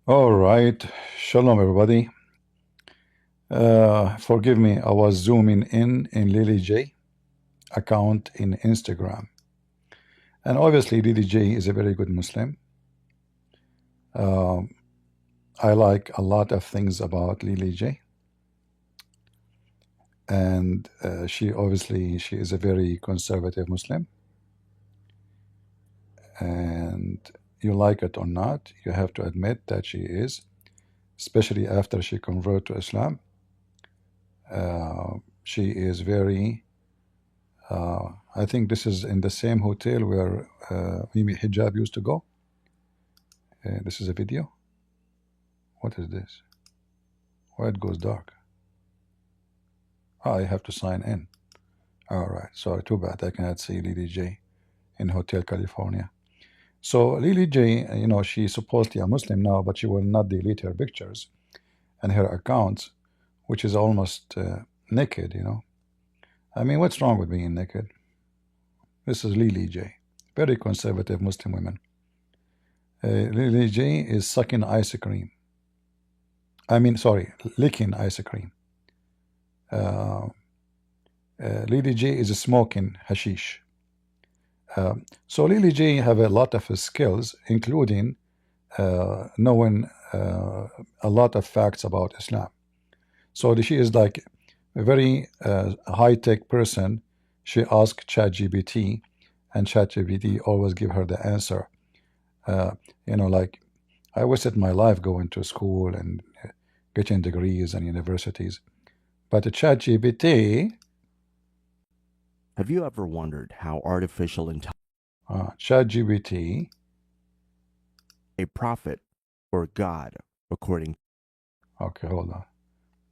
All right. Shalom, everybody. Forgive me, I was zooming in Lily J account in Instagram. And obviously, Lily J is a very good Muslim. I like a lot of things about Lily J. And she is a very conservative Muslim. And you like it or not, you have to admit that she is, especially after she converted to Islam. She is very I think this is in the same hotel where Mimi Hijab used to go. This is a video. What is this? Why it goes dark? I have to sign in. All right. Sorry, too bad. I cannot see Lily J in Hotel California. So Lily J, she's supposedly a Muslim now, but she will not delete her pictures and her accounts, which is almost naked, I mean, what's wrong with being naked? This is Lily J, very conservative Muslim women. Lily J is sucking ice cream. Licking ice cream. Lily J is smoking hashish. So Lily J have a lot of skills, including knowing a lot of facts about Islam. So she is like a very high-tech person. She asked ChatGPT, and ChatGPT always give her the answer. Like I wasted my life going to school and getting degrees and universities, but the ChatGPT. Have you ever wondered how artificial intelligence, ChatGPT, a prophet or God, according? Okay, hold on.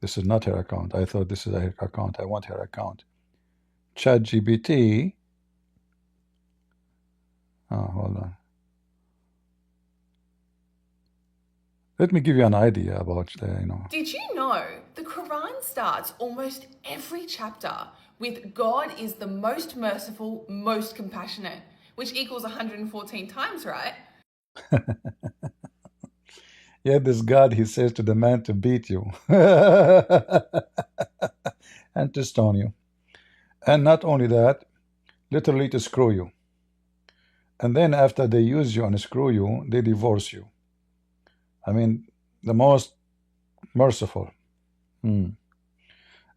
This is not her account. I thought this is her account. I want her account. ChatGPT. Hold on. Let me give you an idea about, Did you know the Quran starts almost every chapter with God is the most merciful, most compassionate, which equals 114 times, right? Yeah, this God, he says to the man to beat you and to stone you. And not only that, literally to screw you. And then after they use you and screw you, they divorce you. I mean, the most merciful.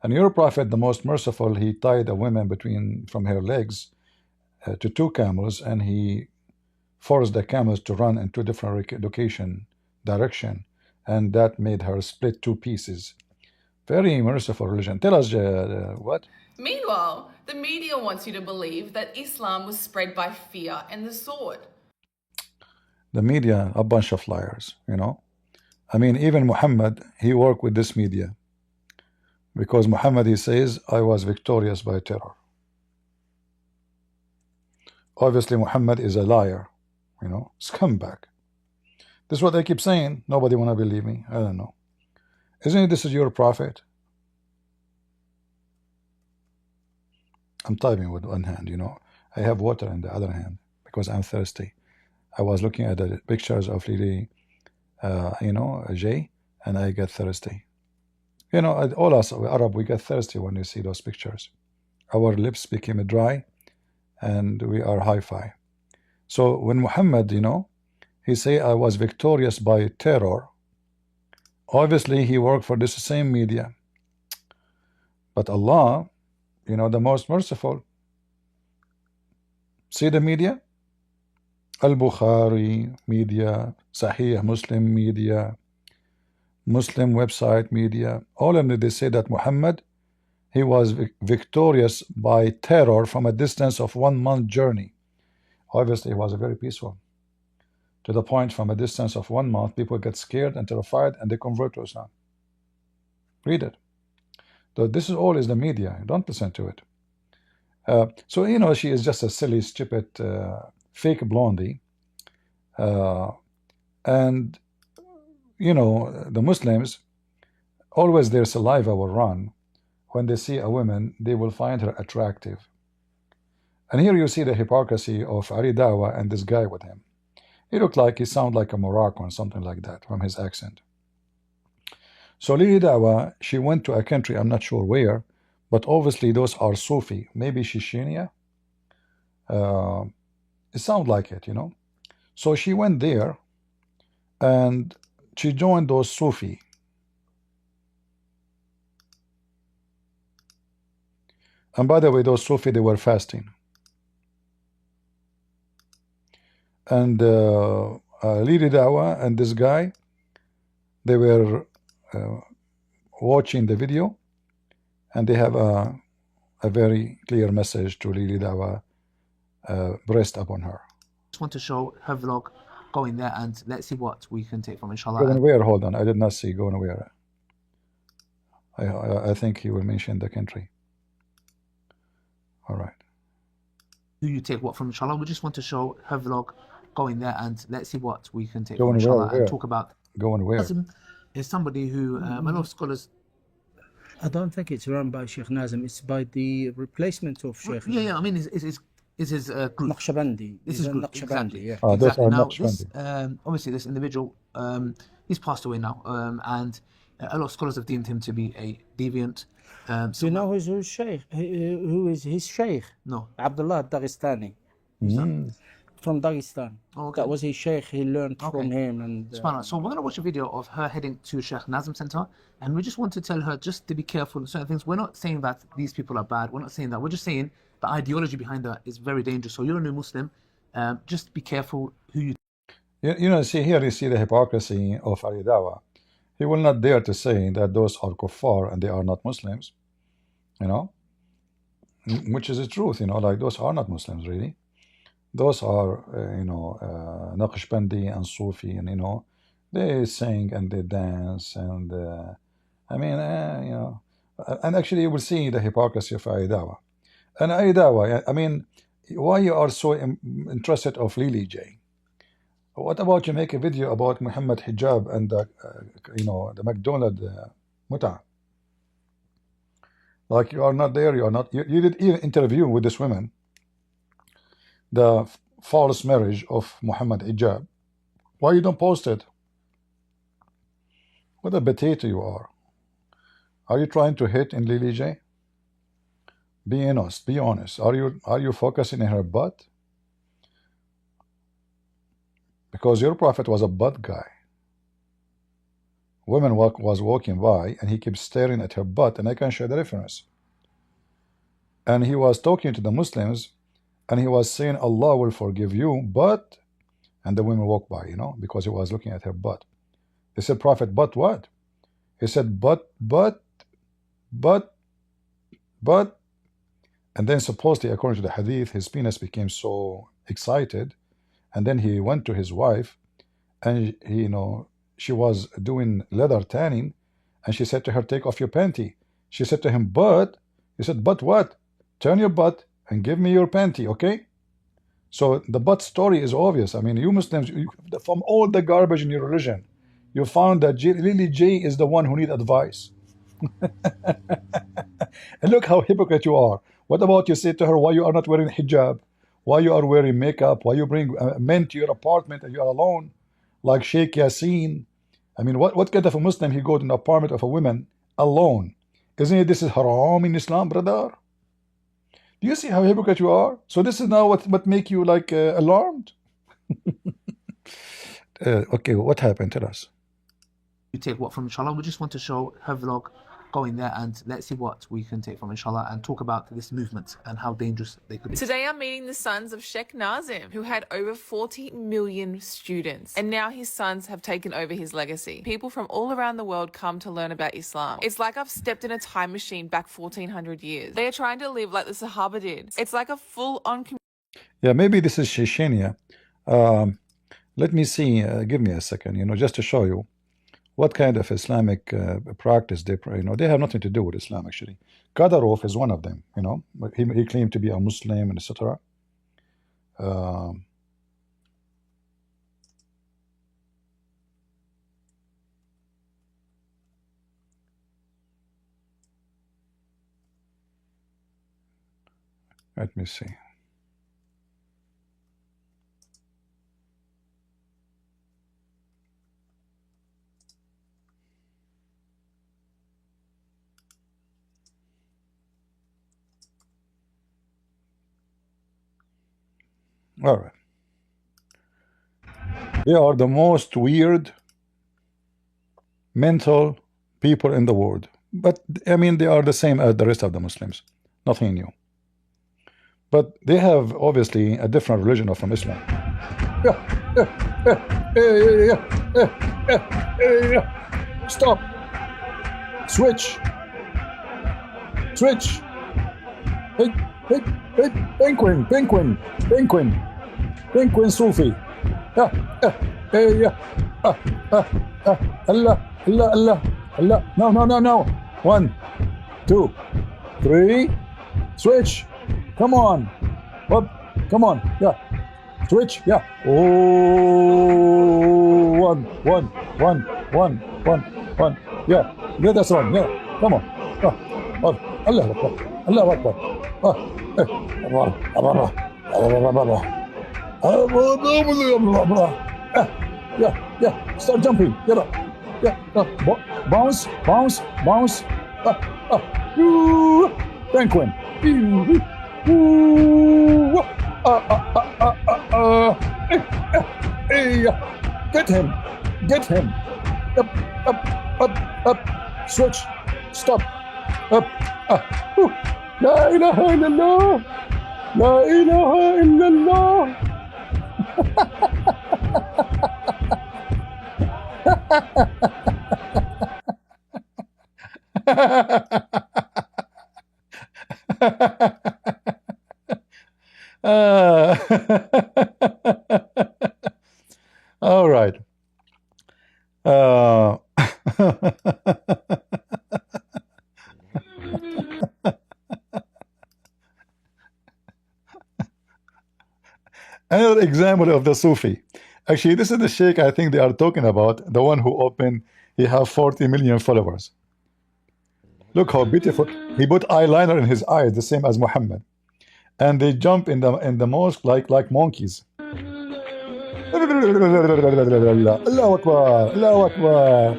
And your prophet, the most merciful, he tied a woman from her legs to two camels, and he forced the camels to run in two different direction, and that made her split two pieces. Very merciful religion. Tell us what? Meanwhile, the media wants you to believe that Islam was spread by fear and the sword. The media, a bunch of liars, I mean, even Muhammad, he worked with this media. Because Muhammad, he says, I was victorious by terror. Obviously, Muhammad is a liar, scumbag. This is what I keep saying. Nobody want to believe me. I don't know. Isn't it this is your prophet? I'm typing with one hand, I have water in the other hand because I'm thirsty. I was looking at the pictures of Lily, Jay, and I get thirsty. All us Arab, we get thirsty when we see those pictures. Our lips became dry, and we are hi-fi. So when Muhammad, he say I was victorious by terror, obviously he worked for this same media. But Allah, the most merciful. See the media? Al-Bukhari media, Sahih Muslim media, Muslim website media, all of them, they say that Muhammad, he was victorious by terror from a distance of 1 month journey. Obviously, he was very peaceful. To the point from a distance of 1 month, people get scared and terrified and they convert to Islam. Read it. So this is all is the media. Don't listen to it. So, she is just a silly, stupid, fake blondie. And, the Muslims, always their saliva will run. When they see a woman, they will find her attractive. And here you see the hypocrisy of ALI DAWAH and this guy with him. He looked like he sounded like a Moroccan, something like that, from his accent. So Lili Dawa, she went to a country, I'm not sure where, but obviously those are Sufi, maybe Chechnya. It sounds like it, you know. So she went there and she joined those Sufi. And by the way, those Sufi, they were fasting. And Lili Dawa and this guy, they were watching the video, and they have a very clear message to Lili Dawa pressed upon her. Just want to show her vlog going there, and let's see what we can take from inshallah. Going where? Hold on, I did not see going where. I think he will mention the country. All right. Do you take what from inshallah? We just want to show her vlog going there, and let's see what we can take Going from inshallah where? and talk about. Going where? Nazim is somebody who a lot of scholars. I don't think it's run by Sheikh Nazim. It's by the replacement of Sheikh. Yeah. I mean, is his group. Naqshbandi. This is group, Naqshbandi. exactly. Yeah. Those Exactly. are Now, Naqshbandi. this obviously this individual, he's passed away now, and a lot of scholars have deemed him to be a deviant. Do you know who's Sheikh? Who is his Sheikh? No. Abdullah Dagestani. From Dagestan. Oh, okay. That was his Sheikh. He learned from him. And SubhanAllah. So we're going to watch a video of her heading to Sheikh Nazim Center, and we just want to tell her just to be careful with certain things. We're not saying that these people are bad. We're not saying that. We're just saying the ideology behind that is very dangerous. So you're a new Muslim. Just be careful who you. You know, see here, you see the hypocrisy of Ali Dawa. He will not dare to say that those are kuffar and they are not Muslims, you know, which is the truth, you know, like those are not Muslims really. Those are, you know, Naqshbandi and Sufi, and, you know, they sing and they dance, and, I mean, you know, and actually you will see the hypocrisy of Ali Dawa. And Ali Dawa, I mean, why you are so interested of Lili J? What about you make a video about Muhammad hijab and the, you know, the McDonald muta? Like you are not there, you are not. You did even interview with this woman, the false marriage of Muhammad hijab. Why you don't post it? What a potato you are. Are you trying to hit in Lili J? Be honest. Be honest. Are you focusing in her butt? Because your prophet was a butt guy. Woman was walking by and he kept staring at her butt, and I can show the reference. And he was talking to the Muslims and he was saying, Allah will forgive you, but, and the women walked by, you know, because he was looking at her butt. They said, Prophet, but what? He said, but, and then supposedly, according to the hadith, his penis became so excited, and then he went to his wife, and he, you know, she was doing leather tanning, and she said to her, take off your panty. She said to him, but, he said, but what? Turn your butt and give me your panty, okay? So the butt story is obvious. I mean, you Muslims, from all the garbage in your religion, you found that Lili J is the one who need advice. And look how hypocrite you are. What about you say to her, why you are not wearing hijab? Why you are wearing makeup? Why you bring men to your apartment and you are alone? Like Sheikh Yasin. I mean, what kind of a Muslim he goes in the apartment of a woman alone? Isn't it this is haram in Islam, brother? Do you see how hypocrite you are? So this is now what make you like alarmed? Okay, what happened? Tell us. You take what from inshallah? We just want to show her vlog going there, and let's see what we can take from inshallah and talk about this movement and how dangerous they could be. Today I'm meeting the sons of Sheikh Nazim, who had over 40 million students, and now his sons have taken over his legacy. People from all around the world come to learn about Islam. It's like I've stepped in a time machine back 1400 years. They are trying to live like the Sahaba did. It's like a full-on Yeah, maybe this is Chechnya. Let me see, give me a second, you know, just to show you what kind of Islamic practice they, you know, they have nothing to do with Islam actually. Qadarov is one of them, you know, he claimed to be a Muslim and etc. Let me see. All right. They are the most weird mental people in the world. But I mean, they are the same as the rest of the Muslims. Nothing new. But they have obviously a different religion from Islam. Stop. Switch. Switch. Hey, hey, hey, penguin, penguin, penguin, penguin Sufi. Allah, Allah, Allah, Allah. No, no, no, no. 1, 2, 3. Switch. Come on. Up. Come on. Yeah. Switch. Yeah. Oh, one, one, one, one, one, one. Yeah. Let us run. Yeah. Come on. Allah Akbar. Allah Akbar. Yeah. Yeah. Start jumping. Get up. Yeah. Bounce. Bounce. Bounce. Penguin. Get him. Get him. Up, up, up, up. Switch. Stop. Up. La ilaha illallah. La ilaha illallah. All right. Another example of the Sufi. Actually, this is the sheikh I think they are talking about, the one who opened, he have 40 million followers. Look how beautiful. He put eyeliner in his eyes, the same as Muhammad. And they jump in the mosque like monkeys. Allahu Akbar, Allahu Akbar.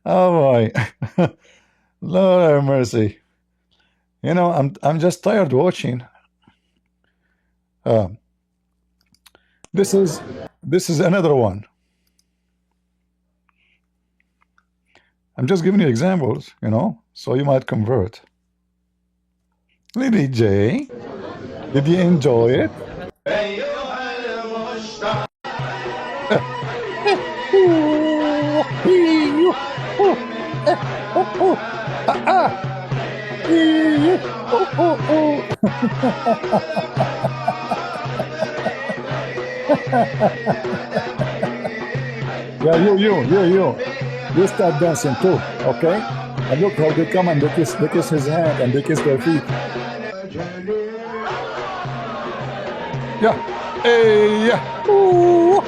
Oh boy. Lord have mercy. You know, I'm just tired watching. This is another one. I'm just giving you examples, you know, so you might convert. Lady J, did you enjoy it? Yeah, you start dancing too, okay? And look how they come and they kiss his hand and they kiss their feet. Yeah, hey, yeah, ooh,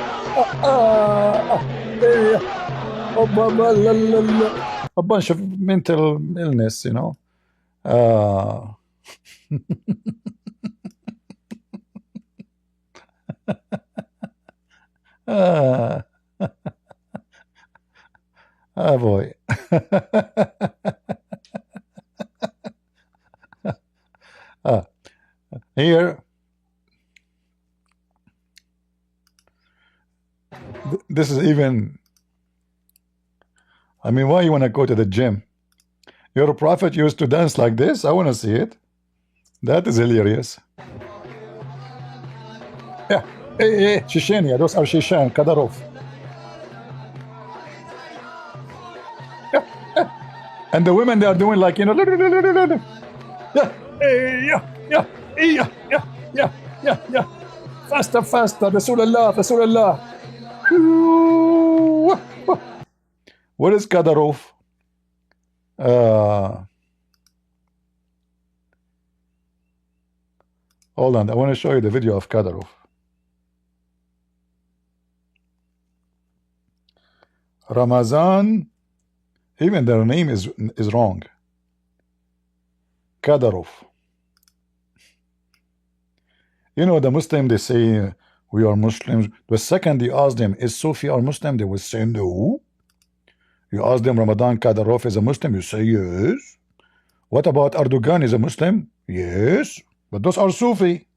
hey, oh, a bunch of mental illness, you know. Oh boy. Here, this is even, I mean, why you want to go to the gym? Your prophet used to dance like this? I want to see it. That is hilarious. Yeah. Hey, Chechnya, those are Chechen, Kadarov. And the women, they are doing like, you know, yeah, yeah. Faster, Rasulullah, Rasulullah. What is Kadarov? Hold on, I want to show you the video of Kadarov. Ramazan, even their name is wrong. Kadarov. You know, the Muslim, they say, we are Muslims. The second you ask them, is Sufi or Muslim? They will say, no. You ask them, Ramadan Kadyrov is a Muslim? You say, yes. What about Erdogan is a Muslim? Yes. But those are Sufi.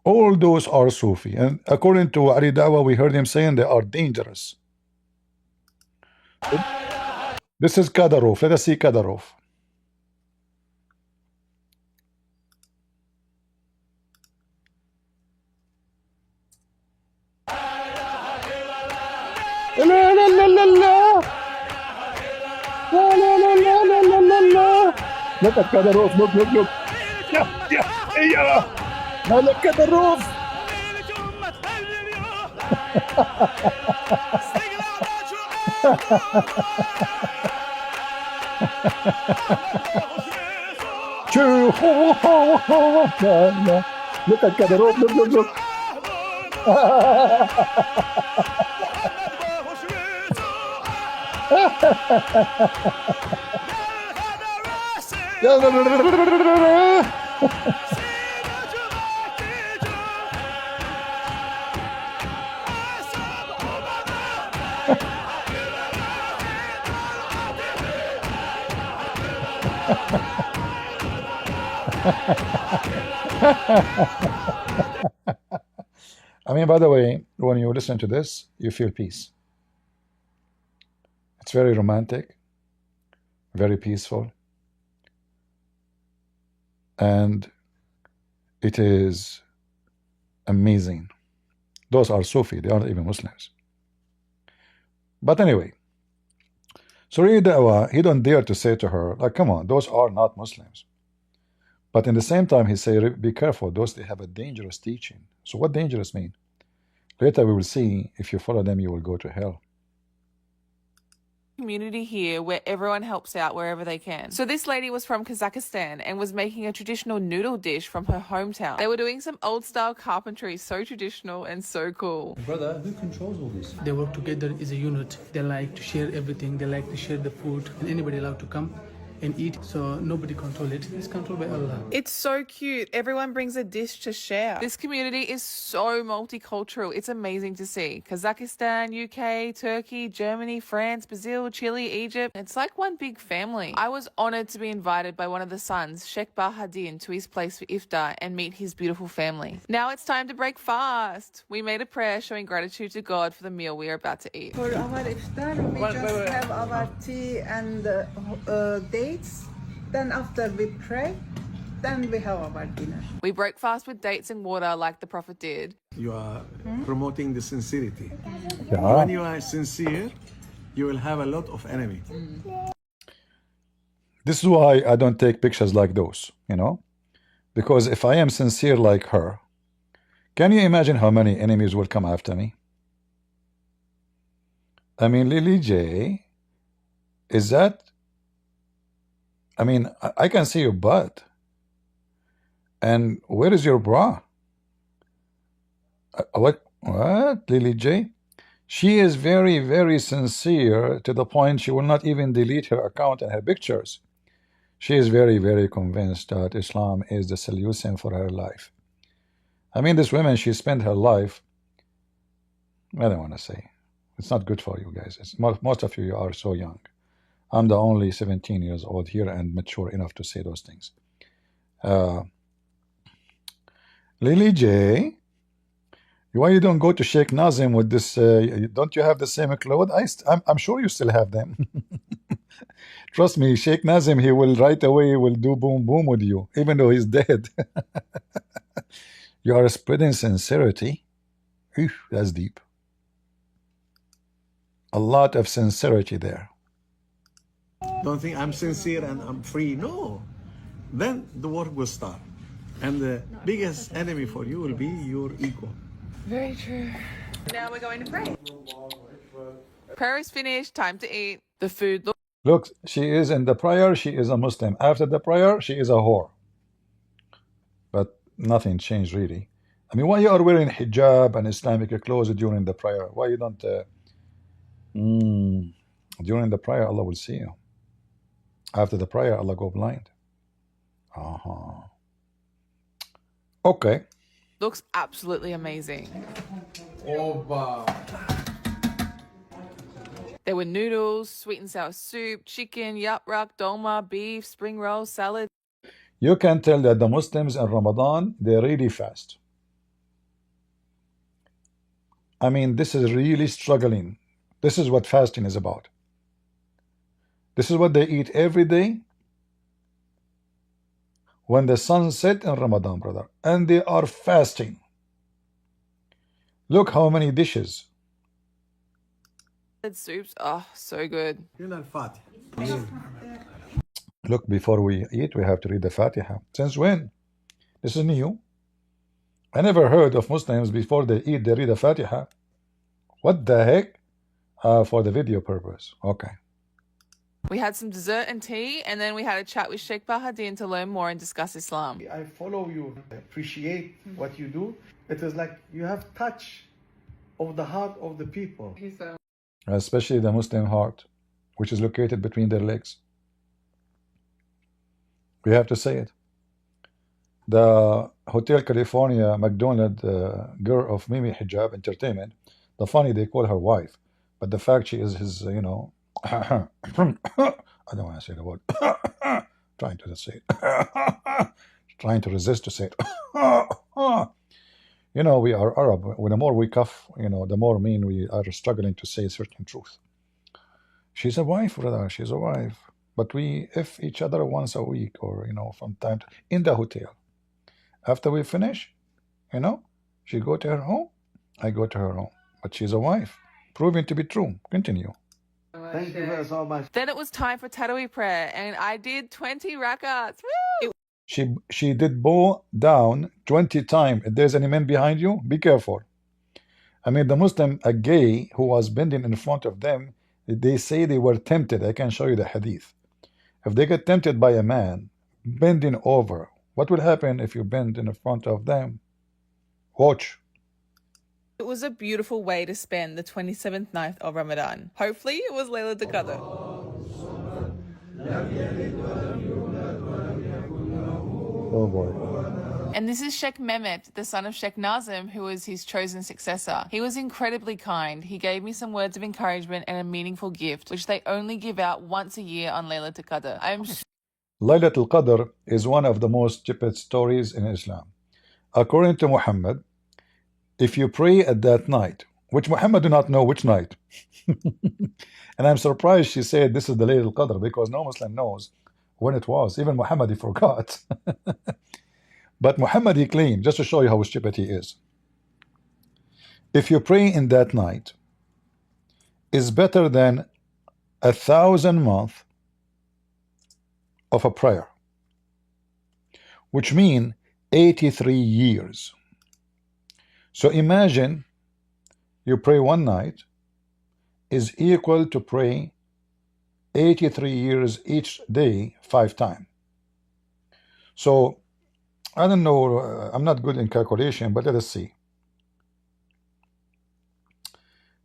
All those are Sufi. And according to Ali Dawah, we heard him saying they are dangerous. This is Kadyrov. Let us see Kadyrov. La la la la la. La la la la la la la la. Look at Kadyrov. Look, look, look. Yeah, yeah, yeah. Now look at Kadyrov. Look at Kadyrov. Look, look, look. I mean, by the way, when you listen to this, you feel peace. It's very romantic, very peaceful, and it is amazing. Those are Sufi, they aren't even Muslims. But anyway, so really Dawah, he don't dare to say to her, like, come on, those are not Muslims. But in the same time, he say, be careful, those they have a dangerous teaching. So what dangerous mean? Later we will see, if you follow them, you will go to hell. Community here where everyone helps out wherever they can. So this lady was from Kazakhstan and was making a traditional noodle dish from her hometown. They were doing some old style carpentry, so traditional and so cool. Brother, who controls all this? They work together as a unit. They like to share everything. They like to share the food. And anybody allowed to come and eat, so nobody control it. It's controlled by Allah. It's so cute. Everyone brings a dish to share. This community is so multicultural. It's amazing to see. Kazakhstan, UK, Turkey, Germany, France, Brazil, Chile, Egypt. It's like one big family. I was honored to be invited by one of the sons, Sheikh Bahadin, to his place for iftar and meet his beautiful family. Now it's time to break fast. We made a prayer showing gratitude to God for the meal we are about to eat. For our iftar, we just have our tea and dates. Then after we pray, then we have our dinner. We broke fast with dates and water like the Prophet did. You are promoting the sincerity. Yeah. When you are sincere, you will have a lot of enemy. This is why I don't take pictures like those, you know? Because if I am sincere like her, can you imagine how many enemies will come after me? I mean, Lily J, is that... I mean, I can see your butt. And where is your bra? What, Lily J? She is very, very sincere to the point she will not even delete her account and her pictures. She is very, very convinced that Islam is the solution for her life. I mean, this woman, she spent her life, I don't want to say, it's not good for you guys. It's, most of you are so young. I'm the only 17 years old here and mature enough to say those things. Lily J, why you don't go to Sheikh Nazim with this? Don't you have the same clothes? I'm sure you still have them. Trust me, Sheikh Nazim, he will right away will do boom boom with you, even though he's dead. You are spreading sincerity. Eesh, that's deep. A lot of sincerity there. Don't think I'm sincere and I'm free. No. Then the war will start. And the biggest enemy for you will be your ego. Very true. Now we're going to pray. Prayer is finished. Time to eat. The food looks... Look, she is in the prayer, she is a Muslim. After the prayer, she is a whore. But nothing changed really. I mean, why you are wearing hijab and Islamic clothes during the prayer? Why you don't... during the prayer, Allah will see you. After the prayer, Allah go blind. Okay. Looks absolutely amazing. There were noodles, sweet and sour soup, chicken, yaprak, dolma, beef, spring rolls, salad. You can tell that the Muslims in Ramadan, they really fast. I mean, this is really struggling. This is what fasting is about. This is what they eat every day when the sun set in Ramadan, brother. And they are fasting. Look how many dishes. Soups, oh, so good. Look, before we eat, we have to read the Fatiha. Since when? This is new. I never heard of Muslims before they eat, they read the Fatiha. What the heck? For the video purpose. Okay. We had some dessert and tea, and then we had a chat with Sheikh Bahadin to learn more and discuss Islam. I follow you, I appreciate what you do. It is like you have touch of the heart of the people. Especially the Muslim heart, which is located between their legs. We have to say it. The Hotel California McDonald girl of Mimi Hijab Entertainment, the funny they call her wife, but the fact she is his, you know, I don't want to say the word. Trying to say it. Trying to resist to say it. You know, we are Arab. When the more we cough, you know, the more mean we are struggling to say certain truth. She's a wife, brother. She's a wife. But we F each other once a week, or you know, from time to in the hotel. After we finish, you know, she go to her home, I go to her home. But she's a wife, proving to be true. Continue. Thank you very so much. Then it was time for Taraweeh prayer, and I did 20 rakats. Woo! She did bow down 20 times. If there's any men behind you, be careful. I mean, the Muslim, a gay who was bending in front of them, they say they were tempted. I can show you the hadith. If they get tempted by a man bending over, what will happen if you bend in front of them? Watch. It was a beautiful way to spend the 27th night of Ramadan. Hopefully it was Laylatul Qadr. Oh boy. And this is Sheikh Mehmet, the son of Sheikh Nazim, who was his chosen successor. He was incredibly kind. He gave me some words of encouragement and a meaningful gift, which they only give out once a year on Laylatul Qadr. Laylatul Qadr is one of the most stupid stories in Islam. According to Muhammad, if you pray at that night, which Muhammad do not know which night, and I'm surprised she said this is the Laylatul Qadr, because no Muslim knows when it was. Even Muhammad, he forgot. But Muhammad, he claimed, just to show you how stupid he is, if you pray in that night, is better than 1,000 months of a prayer, which mean 83 years. So imagine you pray one night is equal to pray 83 years each day 5 times. So I don't know, I'm not good in calculation, but let us see.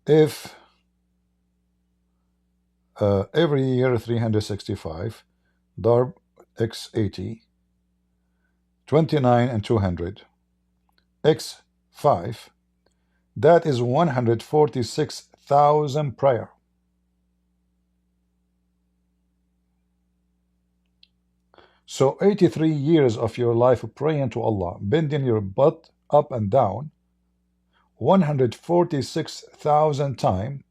If every year 365 darb x 80, 29 and 200 x 5, that is 146,000 prayer. So 83 years of your life praying to Allah, bending your butt up and down 146,000 times.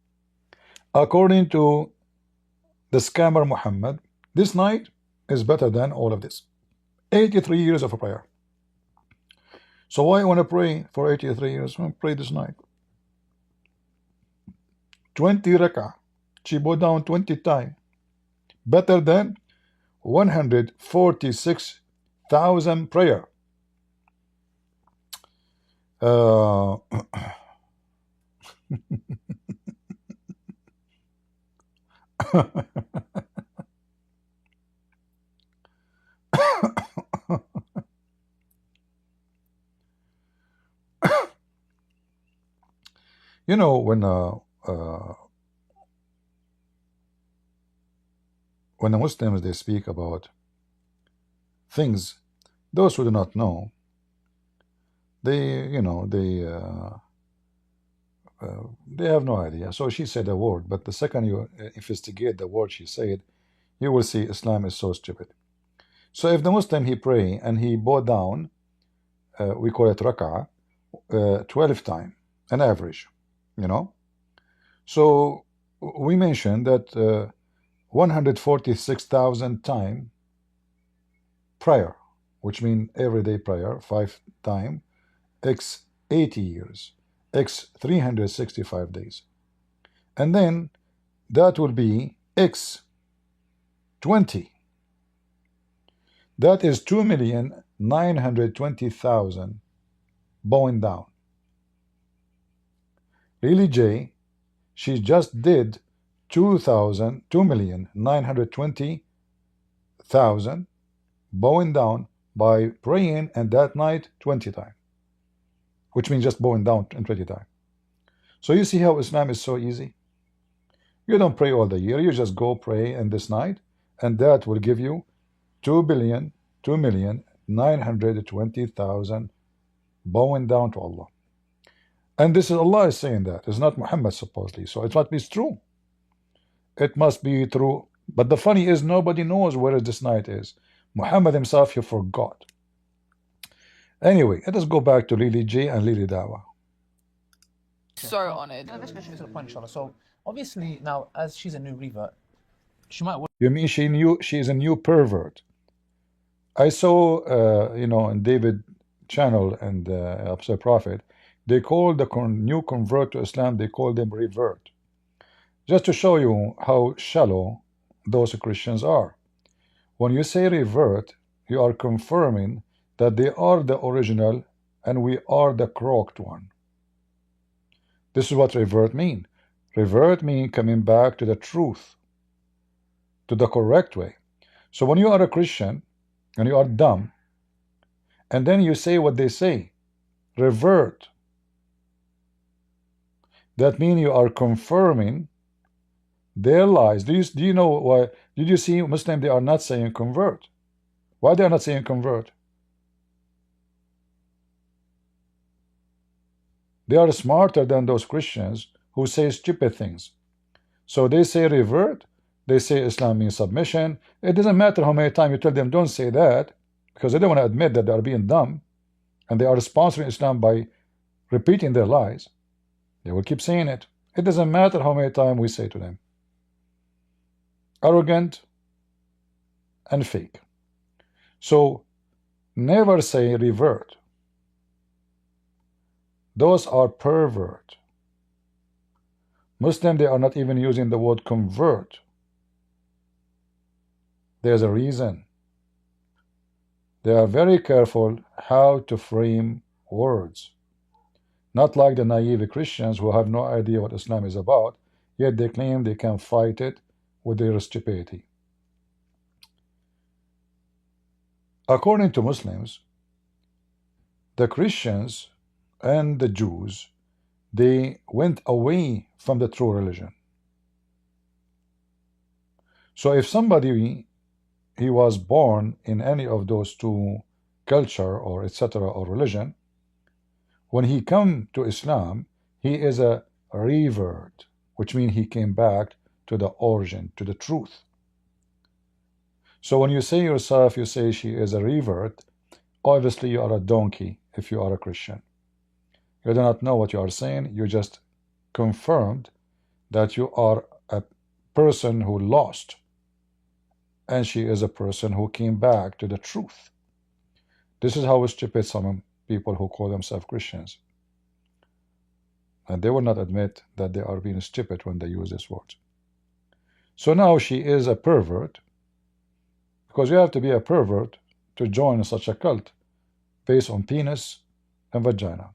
According to the scammer Muhammad, this night is better than all of this. 83 years of a prayer. So why you want to pray for 83 years? Well, pray this night. 20 rak'ah. She bowed down 20 times. Better than 146,000 prayer. You know, when the Muslims, they speak about things. Those who do not know, they, they have no idea. So she said a word, but the second you investigate the word she said, you will see Islam is so stupid. So if the Muslim, he pray and he bow down, we call it rak'ah, 12 times, an average, So we mentioned that 146,000 times prayer, which means everyday prayer, 5 times, x 80 years, x 365 days. And then that will be x 20. That is 2,920,000 bowing down. Lily J, she just did 2,920,000 bowing down by praying, and that night 20 times, which means just bowing down 20 times. So you see how Islam is so easy. You don't pray all the year, you just go pray in this night, and that will give you 2,920,000 bowing down to Allah. And this is Allah is saying that. It's not Muhammad supposedly. So it must be true. It must be true. But the funny is nobody knows where this night is. Muhammad himself, he forgot. Anyway, let us go back to Lily J and Lily Dawah. So honored. Let's get to the point, inshallah. So obviously now, as she's a new revert, she might. You mean she is a new pervert? I saw, in David channel and Upside Prophet, they call the new convert to Islam, they call them revert. Just to show you how shallow those Christians are. When you say revert, you are confirming that they are the original and we are the crooked one. This is what revert mean. Revert mean coming back to the truth, to the correct way. So when you are a Christian and you are dumb, and then you say what they say, revert, that means you are confirming their lies. Do you know why? Did you see Muslim, they are not saying convert? Why they are not saying convert? They are smarter than those Christians who say stupid things. So they say revert, they say Islam means submission. It doesn't matter how many times you tell them don't say that, because they don't want to admit that they are being dumb and they are sponsoring Islam by repeating their lies. They will keep saying it. It doesn't matter how many times we say to them. Arrogant and fake. So never say revert. Those are pervert. Muslim, they are not even using the word convert. There's a reason. They are very careful how to frame words. Not like the naive Christians who have no idea what Islam is about, yet they claim they can fight it with their stupidity. According to Muslims, the Christians and the Jews, they went away from the true religion. So if somebody, he was born in any of those two culture or etc. or religion, when he come to Islam, he is a revert, which means he came back to the origin, to the truth. So when you say yourself, you say she is a revert, obviously you are a donkey if you are a Christian. You do not know what you are saying, you just confirmed that you are a person who lost, and she is a person who came back to the truth. This is how stupid some people who call themselves Christians. And they will not admit that they are being stupid when they use this word. So now she is a pervert, because you have to be a pervert to join such a cult based on penis and vagina.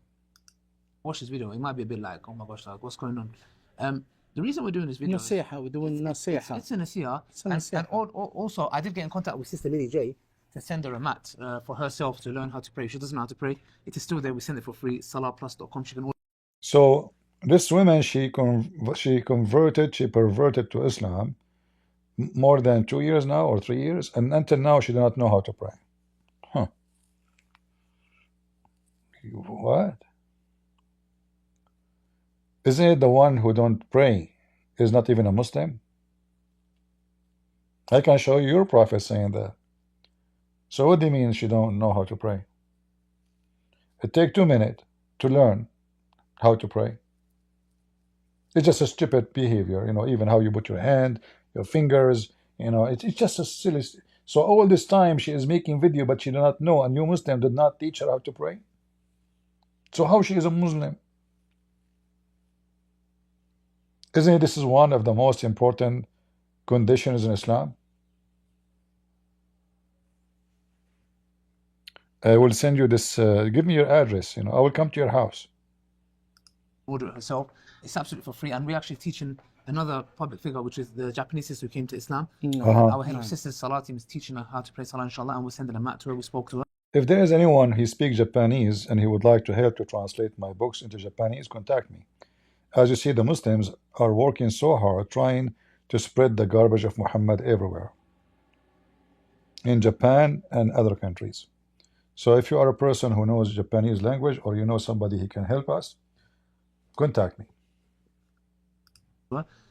Watch this video, it might be a bit like, oh my gosh, like, what's going on? The reason we're doing this video Nasiha, we're doing nasiha. it's a nasiha. It's a And nasiha. also, I did get in contact with Sister Lily J to send her a mat for herself to learn how to pray. She doesn't know how to pray. It is still there. We send it for free. salahplus.com. She can order. So this woman, she converted, she perverted to Islam more than 2 years now or 3 years, and until now she does not know how to pray. What? Isn't it the one who don't pray is not even a Muslim? I can show you your prophet saying that. So what do you mean she don't know how to pray? It takes 2 minutes to learn how to pray. It's just a stupid behavior, even how you put your hand, your fingers, it's just a silly. So all this time she is making video, but she did not know, and you Muslim did not teach her how to pray. So how she is a Muslim? Isn't this is one of the most important conditions in Islam? I will send you this. Give me your address. I will come to your house. Order it herself. It's absolutely for free, and we're actually teaching another public figure, which is the Japanese sister who came to Islam. Our head of sisters Salah team is teaching her how to pray Salah, inshallah, and we're sending a mat to her. We spoke to her. If there is anyone who speaks Japanese and he would like to help to translate my books into Japanese, contact me. As you see, the Muslims are working so hard trying to spread the garbage of Muhammad everywhere, in Japan and other countries. So if you are a person who knows Japanese language, or you know somebody who can help us, contact me.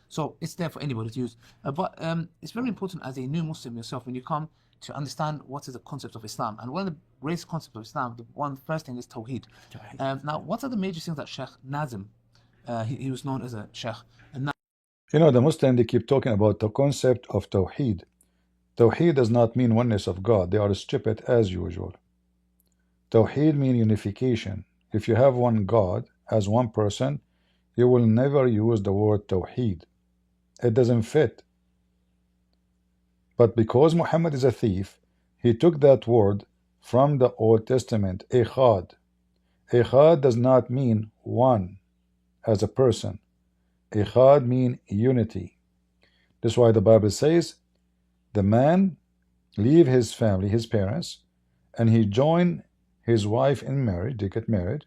So it's there for anybody to use. But it's very important as a new Muslim yourself, when you come, to understand what is the concept of Islam. And one of the greatest concepts of Islam, the first thing is Tawheed. Now, what are the major things that Sheikh Nazim, he was known as a Sheikh. And the Muslims, they keep talking about the concept of Tawheed. Tawheed does not mean oneness of God. They are stupid as usual. Tawheed means unification. If you have one God as one person, you will never use the word Tawheed. It doesn't fit. But because Muhammad is a thief, he took that word from the Old Testament, Echad. Echad does not mean one as a person. Echad means unity. That's why the Bible says the man leave his family, his parents, and he join his wife in marriage. They get married,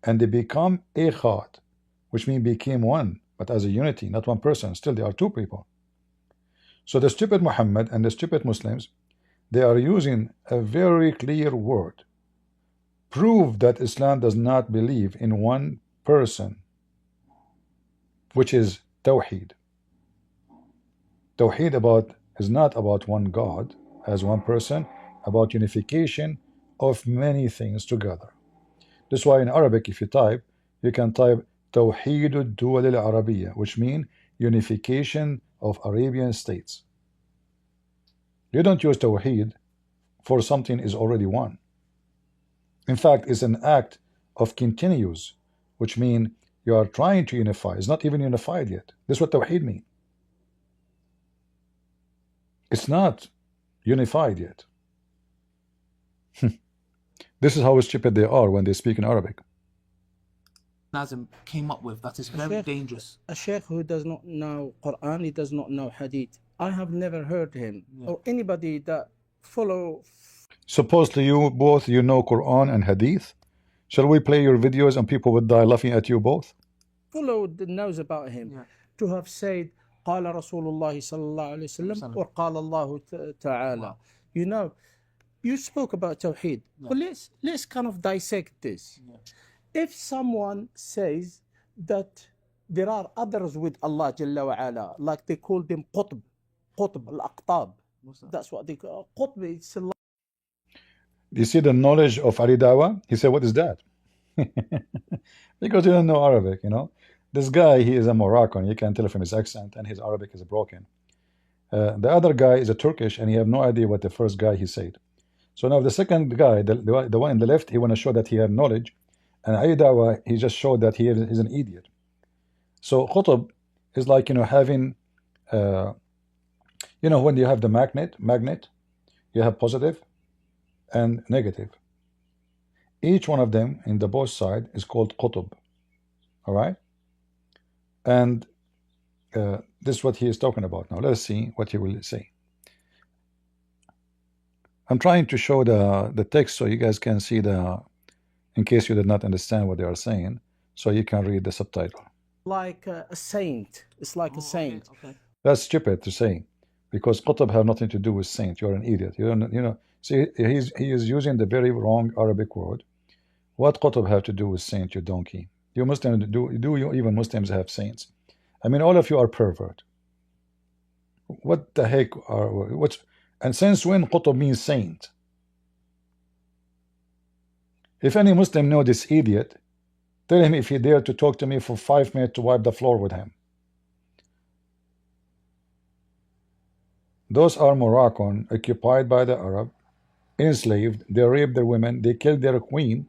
and they become Echad, which means became one, but as a unity, not one person. Still, they are two people. So the stupid Muhammad and the stupid Muslims, they are using a very clear word. Prove that Islam does not believe in one person, which is Tawheed. Tawheed is not about one God as one person, about unification of many things together. That's why in Arabic, if you type, you can type Tawheed al-Duwal al-Arabiya, which means unification of Arabian states. You don't use Tawheed for something is already one. In fact, it's an act of continuous, which means you are trying to unify. It's not even unified yet. This is what Tawheed means. It's not unified yet. This is how stupid they are when they speak in Arabic. Nazim came up with that is very dangerous. A sheikh who does not know Quran, he does not know Hadith. I have never heard him or anybody that follow. Supposedly you both, you know Quran and Hadith. Shall we play your videos and people would die laughing at you both? Follow the knows about him to have said قال رسول الله صلى الله عليه وسلم or قال الله تعالى. You know, you spoke about Tawheed. Well, let's kind of dissect this. If someone says that there are others with Allah Jalla wa Ala, like they call them Qutb, al-Aqtab. That's what they call Qutb. It's Allah. You see the knowledge of Ali Dawah? He said, what is that? Because you don't know Arabic, This guy, he is a Moroccan. You can tell from his accent, and his Arabic is broken. The other guy is a Turkish, and he have no idea what the first guy he said. So now the second guy, the one in the left, he want to show that he had knowledge. And Ali Dawah, he just showed that he is an idiot. So Qutb is like, having, when you have the magnet, you have positive and negative. Each one of them in the both side is called Qutb. All right? And this is what he is talking about now. Let's see what he will say. I'm trying to show the text so you guys can see in case you did not understand what they are saying, so you can read the subtitle. Like a saint. It's like a saint. Okay. That's stupid to say, because Qutb have nothing to do with saint. You're an idiot. See, he is using the very wrong Arabic word, What qutb have to do with saint, you donkey? You Muslims, do you even Muslims have saints? I mean, all of you are pervert. What the heck are, what's, and since when qutb means saint? If any Muslim know this idiot, tell him if he dare to talk to me for 5 minutes to wipe the floor with him. Those are Moroccan, occupied by the Arab, enslaved, they raped their women, they killed their queen,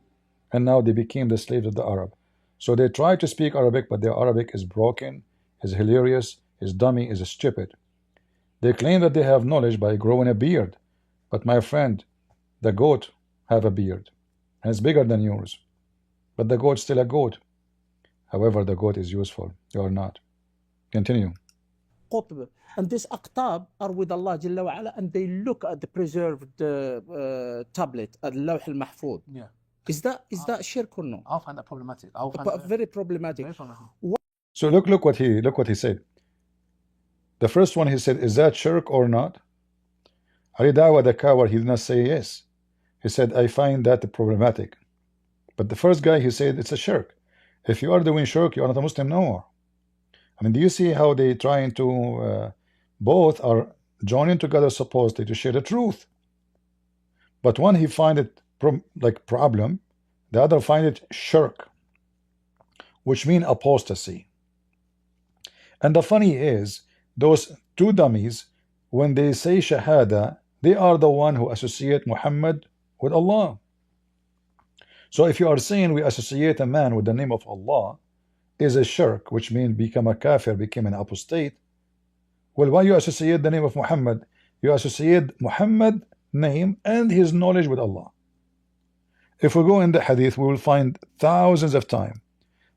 and now they became the slaves of the Arab. So they try to speak Arabic, but their Arabic is broken, is hilarious, is dummy, is stupid. They claim that they have knowledge by growing a beard, but my friend, the goat have a beard, and it's bigger than yours. But the goat's still a goat. However, the goat is useful. You are not. Continue. قطب. And these aqtab are with Allah Jalla wa Ala, and they look at the preserved tablet, al-Lawh al-Mahfuz. Yeah. Is that shirk or no? I'll find that problematic. I'll find that Very problematic. very problematic. So look what he said. The first one he said, is that shirk or not? Ali Dawah, the coward, he did not say yes. He said, I find that problematic. But the first guy, he said it's a shirk. If you are doing shirk, you are not a Muslim no more. I mean, do you see how they trying to both are joining together supposedly to share the truth? But one he find it like problem, the other find it shirk, which mean apostasy. And the funny is, those two dummies, when they say shahada, they are the one who associate Muhammad with Allah. So if you are saying we associate a man with the name of Allah is a shirk, which means become a kafir, become an apostate, well, why you associate the name of Muhammad? You associate Muhammad name and his knowledge with Allah. If we go in the hadith, we will find thousands of times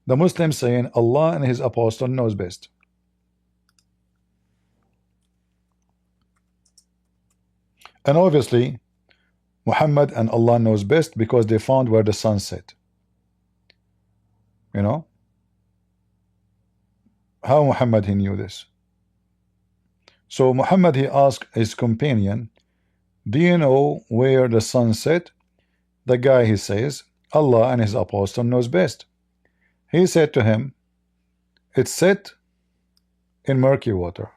the Muslims saying Allah and his apostle knows best. And obviously Muhammad and Allah knows best because they found where the sun set. You know how Muhammad he knew this. So Muhammad he asked his companion, do you know where the sun set? The guy he says Allah and his apostle knows best. He said to him, it's set in murky water.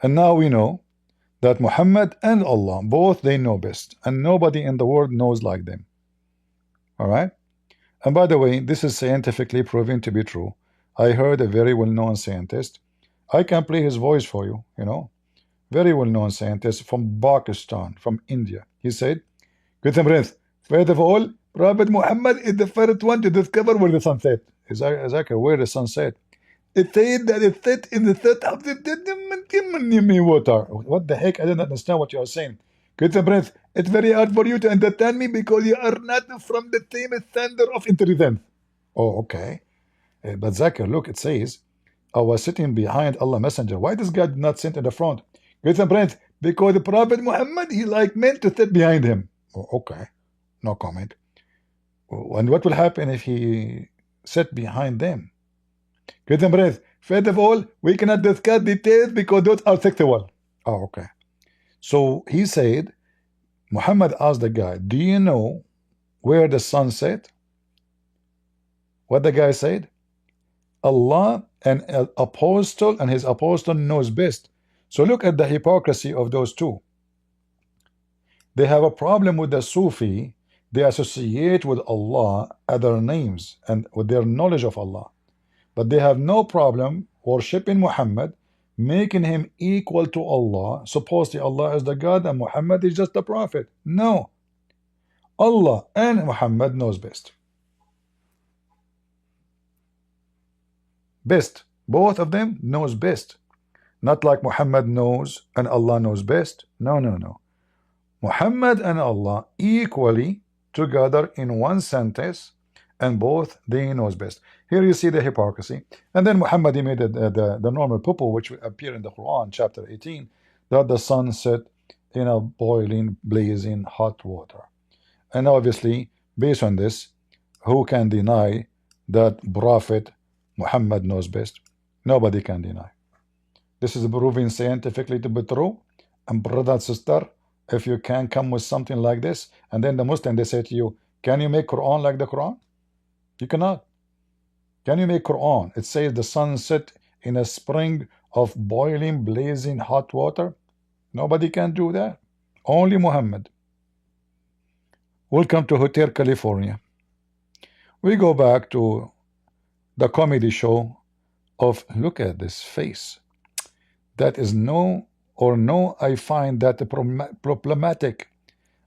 And now we know that Muhammad and Allah, both they know best, and nobody in the world knows like them. All right? And by the way, this is scientifically proven to be true. I heard a very well-known scientist. I can play his voice for you, you know. Very well-known scientist from Pakistan, from India. He said, first of all, Prophet Muhammad is the first one to discover where the sun set. Exactly where the sun set. It said that it set in the third of the water. What the heck? I don't understand what you are saying. It's very hard for you to understand me because you are not from the same standard of intelligence. Oh, okay. But Zakir, look, it says, I was sitting behind Allah Messenger. Why this guy did not sit in the front? Because the Prophet Muhammad, he like meant to sit behind him. Oh, okay. No comment. And what will happen if he sat behind them? First of all, we cannot discuss details because those are sexual. Oh, okay. So he said, Muhammad asked the guy, do you know where the sun set? What the guy said? Allah and apostle and his apostle knows best. So look at the hypocrisy of those two. They have a problem with the Sufi. They associate with Allah other names and with their knowledge of Allah. But they have no problem worshipping Muhammad, making him equal to Allah. Supposedly Allah is the God and Muhammad is just the prophet. No. Allah and Muhammad knows best. Best. Both of them knows best. Not like Muhammad knows and Allah knows best. No, no, no. Muhammad and Allah equally together in one sentence, and both they knows best. Here you see the hypocrisy. And then Muhammad he made the normal poo-poo, which will appear in the Quran chapter 18, that the sun set in a boiling, blazing hot water. And obviously based on this, who can deny that Prophet Muhammad knows best? Nobody can deny. This is proven scientifically to be true. And brother and sister, if you can come with something like this. And then the Muslim, they say to you, can you make Quran like the Quran? You cannot. Can you make Quran? It says the sun set in a spring of boiling, blazing hot water. Nobody can do that. Only Muhammad. Welcome to Hotel California. We go back to the comedy show of, look at this face. That is no, I find that problematic.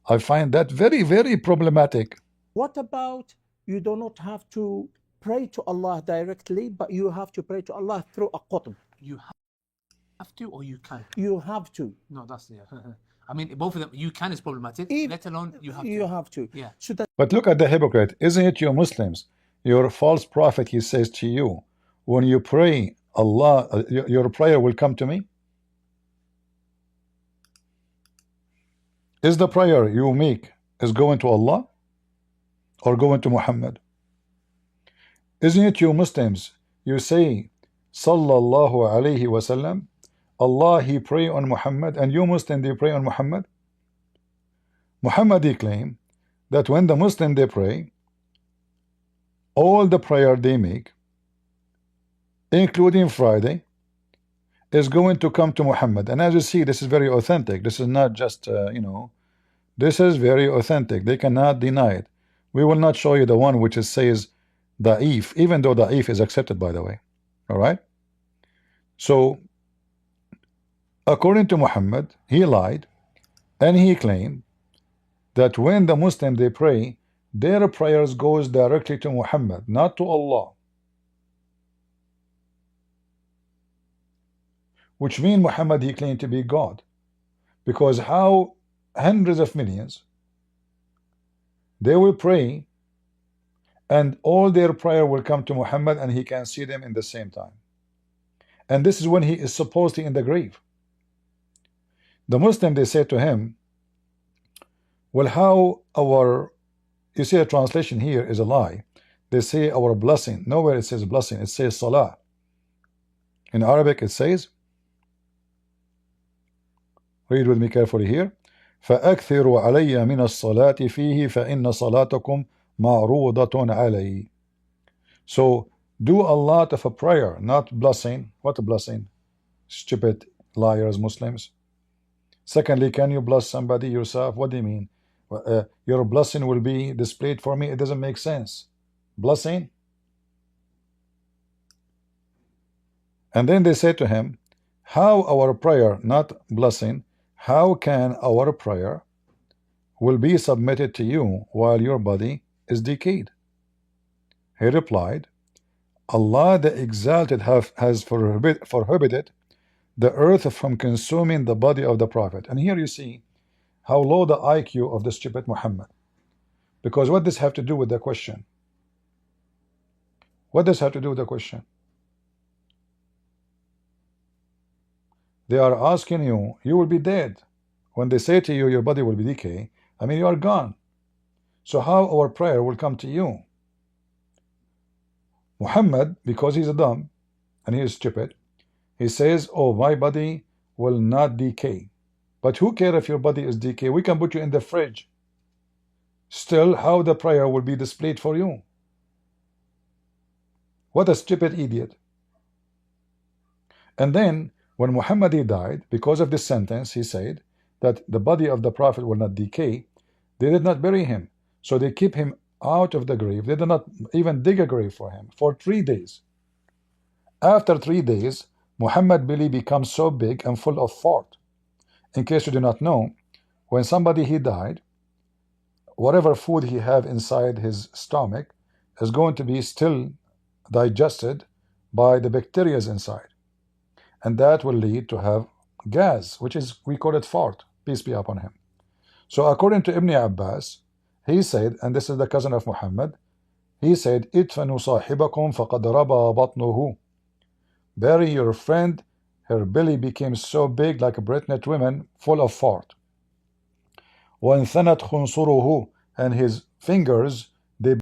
I find that very, very problematic. What about you do not have to pray to Allah directly, but you have to pray to Allah through a qutb? You have to, or you can? You have to. No, that's I mean, both of them. You can is problematic. Let alone you have to. You have to. Yeah. So that. But look at the hypocrite. Isn't it you Muslims? Your false prophet, he says to you, when you pray, Allah, your prayer will come to me. Is the prayer you make is going to Allah or going to Muhammad? Isn't it you Muslims? You say, Sallallahu Alaihi Wasallam, Allah, he pray on Muhammad, and you Muslim, they pray on Muhammad. Muhammad, he claim that when the Muslim, they pray, all the prayer they make, including Friday, is going to come to Muhammad. And as you see, this is very authentic. This is not just, this is very authentic. They cannot deny it. We will not show you the one which says da'if, even though da'if is accepted, by the way. All right? So, according to Muhammad, he lied, and he claimed that when the Muslim, they pray, their prayers goes directly to Muhammad, not to Allah. Which means Muhammad, he claimed to be God. Because how hundreds of millions, they will pray, and all their prayer will come to Muhammad, and he can see them in the same time. And this is when he is supposedly in the grave. The Muslim, they say to him, well, how our, you see a translation here is a lie. They say our blessing. Nowhere it says blessing, it says salah. In Arabic it says, read with me carefully here, فَأَكْثِرُوا عَلَيَّ مِنَ الصَّلَاةِ فِيهِ فَإِنَّ صَلَاتَكُمْ مَعْرُوضَةٌ عَلَيْهِ. So do a lot of a prayer, not blessing. What a blessing? Stupid liars, Muslims. Secondly, can you bless somebody yourself? What do you mean? Your blessing will be displayed for me. It doesn't make sense. Blessing? And then they say to him, how our prayer, not blessing, how can our prayer will be submitted to you while your body is decayed? He replied, Allah the Exalted has prohibited the earth from consuming the body of the Prophet. And here you see how low the IQ of the stupid Muhammad. Because what does have to do with the question? What does have to do with the question? They are asking you, you will be dead. When they say to you, your body will be decay, I mean, you are gone. So how our prayer will come to you? Muhammad, because he's a dumb and he is stupid, he says, oh, my body will not decay. But who cares if your body is decay? We can put you in the fridge. Still, how the prayer will be displayed for you? What a stupid idiot. And then, when Muhammad died, because of this sentence, he said that the body of the Prophet will not decay. They did not bury him. So they keep him out of the grave. They did not even dig a grave for him for 3 days. After 3 days, Muhammad belly becomes so big and full of fart. In case you do not know, when somebody he died, whatever food he have inside his stomach is going to be still digested by the bacteria inside. And that will lead to have gas, which is, we call it fart, peace be upon him. So according to Ibn Abbas, he said, and this is the cousin of Muhammad, he said, idfanu sahibakum faqad raba batnuhu. Bury your friend, her belly became so big like a pregnant woman, full of fart. وَانْثَنَتْ خُنْصُرُهُ, and his fingers, they